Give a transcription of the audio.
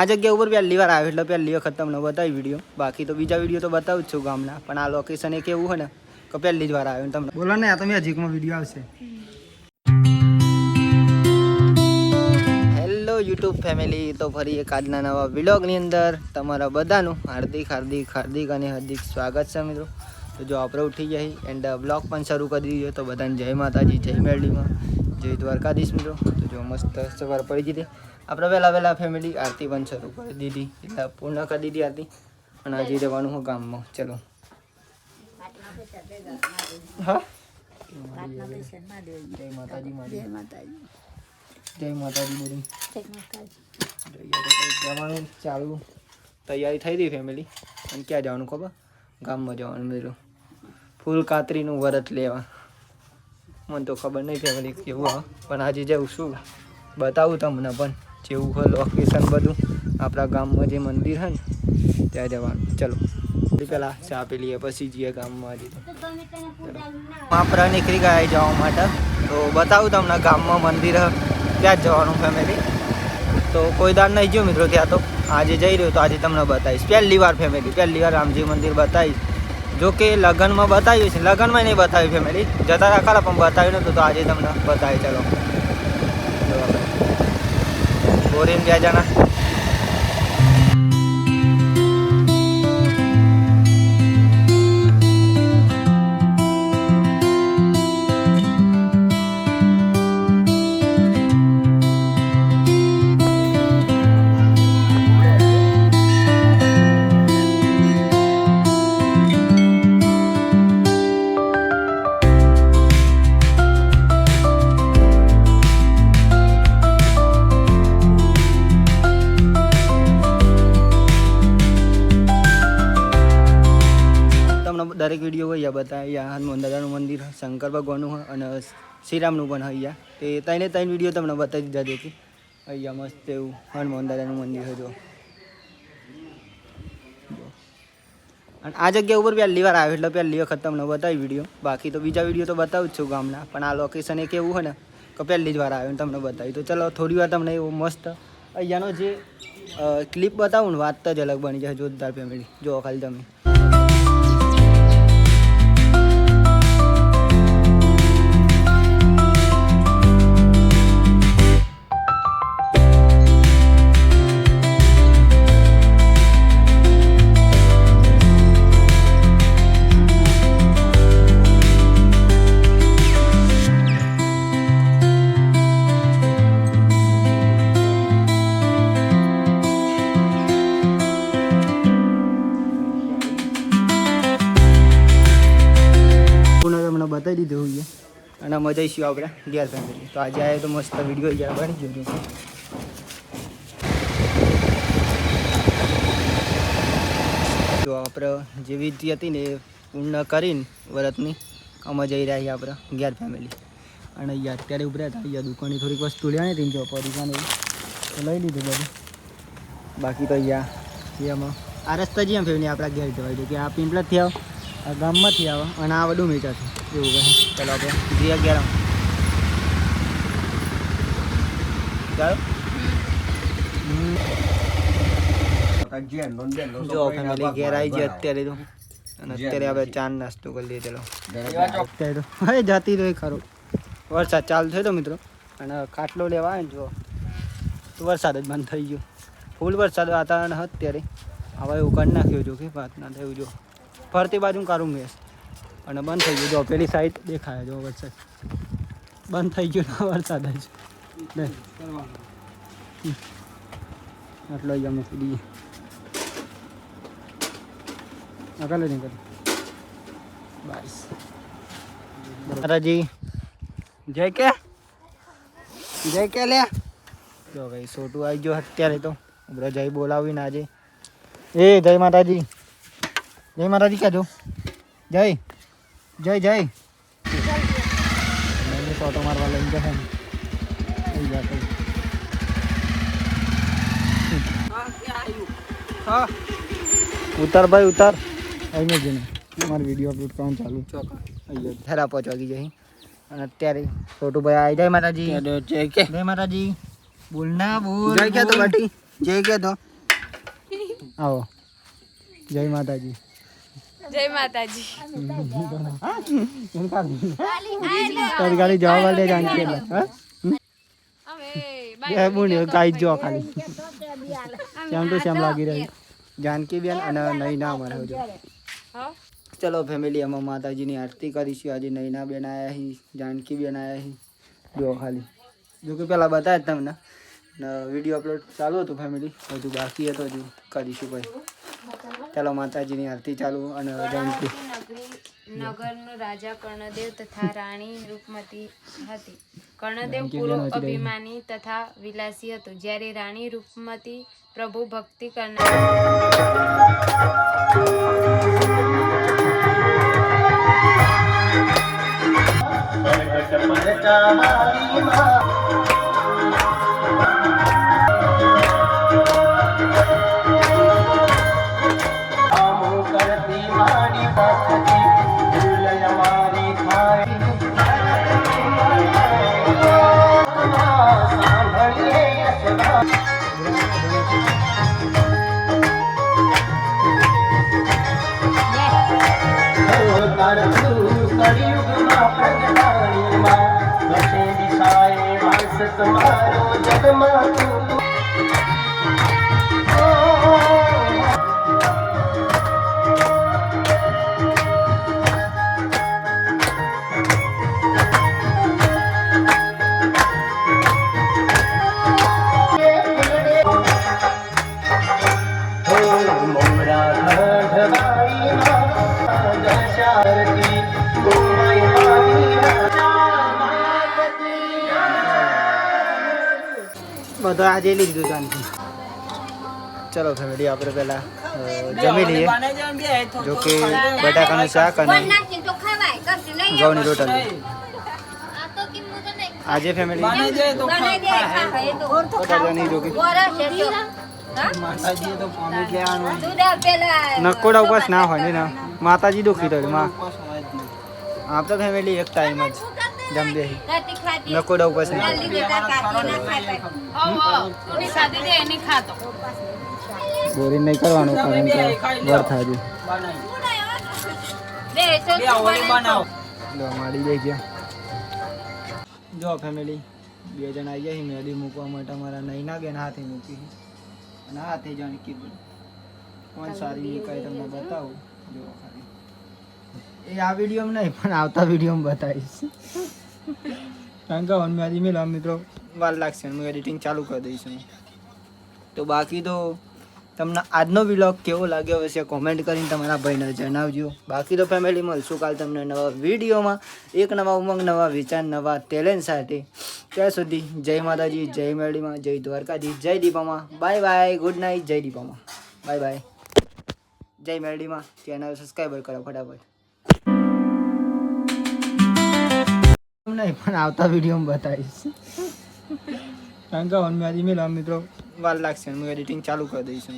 આ જગ્યા ઉપર પહેલી વાર આવ્યો એટલે પહેલી વખત તમને બતાવી વિડીયો. બાકી તો બીજા વિડીયો તો બતાવું જ છું ગામના, પણ આ લોકેશન એક એવું હોય ને કે પહેલી જ વાર આવ્યો ને તમને બોલો ને. આ તો મેજિકમાં વિડીયો આવશે. હેલો યુટ્યુબ ફેમિલી, તો ફરી એક આજના નવા વ્લોગની અંદર તમારા બધાનું હાર્દિક અને હાર્દિક સ્વાગત છે મિત્રો. તો જો આપણે ઉઠી ગયા એન્ડ બ્લોગ પણ શરૂ કરી દીધો. તો બધાને જય માતાજી, જય મેરડીમાં, જય દ્વારકાધીશ મિત્રો. તો જો મસ્ત સવાર પડી ગઈ હતી. આપણે વહેલા ફેમિલી આરતી પણ શરૂ કરી દીધી, એટલે પૂર્ણ કરી દીધી આરતી. અને આજે જવાનું હું ગામમાં. ચલો હા, જય માતાજી બોલી જવાનું ચાલુ તૈયારી થઈ ગઈ ફેમિલી. અને ક્યાં જવાનું ખબર? ગામમાં જવાનું મિત્રો. ફૂલ કાતરીનું વ્રત લેવા. મને તો ખબર નહીં ફેમિલી કેવું હા, પણ આજે જવું શું બતાવું તમને. પણ જેવું હોય લોકેશન બધું આપણા ગામમાં જે મંદિર છે ને ત્યાં જવાનું. ચલો પહેલાં ચા પી લઈએ પછી જઈએ ગામમાં. આજે આપણે નીકળી ગયા જવા માટે. તો બતાવું તમને ગામમાં મંદિર ત્યાં જ જવાનું ફેમિલી. તો કોઈ દાર નહીં ગયો મિત્રો ત્યાં. તો આજે જઈ રહ્યો તો આજે તમને બતાવીશ પહેલી વાર ફેમિલી, પહેલી વાર રામજી મંદિર બતાવીશ. જો કે લગ્નમાં બતાવ્યું છે, લગ્નમાં નહીં બતાવ્યું ફેમિલી, જતા રાખા પણ બતાવ્યું નહોતું. તો આજે તમને બતાવી. ચલો બોરીને 2 જણા. દરેક વિડીયો હોય બતાવે. અહીંયા હનુમાન દાદાનું મંદિર, શંકર ભગવાનનું હોય અને શ્રીરામનું પણ હોય. અહીંયા તે 3 વિડીયો તમને બતાવી દીધા હતી. અહીંયા મસ્ત એવું હનુમાન દાદાનું મંદિર હોય. જો અને આ જગ્યા ઉપર પહેલી વાર આવ્યો એટલે પહેલી વખત તમને બતાવી વિડીયો. બાકી તો બીજા વિડીયો તો બતાવું જ છું ગામના, પણ આ લોકેશન એક એવું હોય ને કે પહેલી જ વાર આવ્યો ને તમને બતાવી. તો ચલો થોડી વાર તમને એવું મસ્ત અહીંયાનો જે ક્લિપ બતાવું ને વાત જ અલગ બની જાય. જોરદાર ફેમિલી જો ખાલી તમે. બતાવી દીધું હોય અને મજા આવીશું આપણે ઘેર ફેમિલી. તો આજે આવ્યો તો મસ્ત વિડીયો જ્યારે બની ગયો છે. તો આપણે જે વિધિ હતી ને એ પૂર્ણ કરીને વ્રતની અમે જઈ રહ્યા છીએ આપણે ઘેર ફેમિલી. અને અહીંયા અત્યારે ઉભરા હતા. અહીંયા દુકાનની થોડીક વસ્તુ લેવાની હતી. જો પરિવાને તો લઈ લીધું બધું. બાકી તો અહીંયા એમાં આ રસ્તા જઈએ ફેમિલી આપણા ઘેર જવાય છે કે આ પિંપળાથી આવો, આ ગામમાંથી આવે અને આ વડું મીઠા છે એવું કહે. ચાલો આપણે જઈએ ઘેર. જો ફેમિલી ઘેર આવી જાય અત્યારે તો. અને અત્યારે આપણે ચા નાસ્તો કરી લઈએ. ચલો અત્યારે તો હવે જતી રહી ખરો. વરસાદ ચાલુ થયો તો મિત્રો. અને ખાટલો લેવા આવે ને જો તો વરસાદ જ બંધ થઈ ગયો. ફૂલ વરસાદ વાતાવરણ હતું અત્યારે. હવે એવું કરી નાખ્યું જો કે વાત ના થયું. જો ફરતી બાજુ કારું મેસ અને બંધ થઈ ગયું. જો પેલી સાઈડ દેખાય જો વરસાદ બંધ થઈ ગયો. વરસાદ જ આટલો અહીંયા મૂકી દઈએ. આગળ નહીં કરે બસ. માતાજી જય કે લે. જો ભાઈ છોટું આવી ગયો અત્યારે. તો આપણે જય બોલાવીને આજે એ જય માતાજી, જય માતાજી કહેજો. જય જય જય ફોટો મારવા લઈને જશે ને હા ઉતાર ભાઈ ઉતાર. અહીંયા જઈને મારો વિડીયો અપલોડ કરવાનું ચાલુ. અહીંયા થરા પહોંચવા ગઈ જઈ. અને અત્યારે છોટું ભાઈ આવી. જય માતાજી. જય માતાજી. બોલ ના બોલ. જય કે તો બાટી. જય કે તો આવો જય માતાજી જય માતાજી તારી ખાલી જવાબ આલે જાનકી એ બોલ્યો ગાઈ જો ખાલી કેમ તો કેમ લાગી રહી જાનકી બેન અને નૈના અમારે જો ચલો ફેમિલી અમે માતાજીની આરતી કરીશું આજે નૈના બેન આયા હી જાનકી બેન આયા હી જો ખાલી જો કે પેલા બતાવ્યા તમને વિડીયો અપલોડ ચાલુ હતું ફેમિલી હજુ બાકી હતો હજુ કરીશું ભાઈ ચાલો માતાજીની આરતી ચાલુ અને જાનકી નગરનો રાજા કર્ણદેવ તથા રાણી રૂપમતી હતી. કર્ણદેવ પૂરો અભિમાની તથા વિલાસી હતો. જ્યારે રાણી રૂપમતી પ્રભુ ભક્તિ કરનાર બધો આજે લીધું જાનકી. ચલો ફેમિલી આપણે પહેલા જમી લઈએ. જો કે બટાકાનું શાક અને ઘઉંની રોટલી આજે ફેમિલી બટાકાની જો કે નકોડા ઉપવાસ ના હોય ને માતાજી દુખી રહ્યું માં આપ તો ફેમિલી એક ટાઈમ જ જમદે નકોડા ઉપવાસ ના બોરિંગ નહીં કરવાનું કારણ કે વાર થાય મારી જઈ ગયા. જો ફેમિલી 2 જણ આવી ગયા મેદી મૂકવા માટે અમારા નૈના બેન હાથે મૂકી અને હાથે જાનકી કોણ સારી કઈ તમને બતાવું. જો ખાલી એ આ વિડીયોમાં નહીં પણ આવતા વિડીયોમાં બતાવીશ કારણ કે મેદી મેળવા મિત્રો વાર લાગશે હું એડિટિંગ ચાલુ કરી દઈશ. તો બાકી તો તમને આજનો વ્લોગ કેવો લાગ્યો હશે કોમેન્ટ કરીને તમારા ભાઈને જણાવજો. બાકી તો ફેમિલી મળશું કાલ તમને નવા વિડીયોમાં એક નવા ઉમંગ નવા વિચાર નવા ટેલેન્ટ સાથે. ત્યાં સુધી જય માતાજી જય મેરડીમાં જય દ્વારકાજી જય દીપામાં બાય બાય ગુડ નાઇટ જય દીપામાં બાય બાય જય મેરડીમાં ચેનલ સબસ્ક્રાઈબર કરો ફટાફટ નહીં પણ આવતા વિડીયોમાં બતાવીશ કારણ કે મેદી મેળવા મિત્રો વાર લાગશે હું એડિટિંગ ચાલુ કરી દઈશ.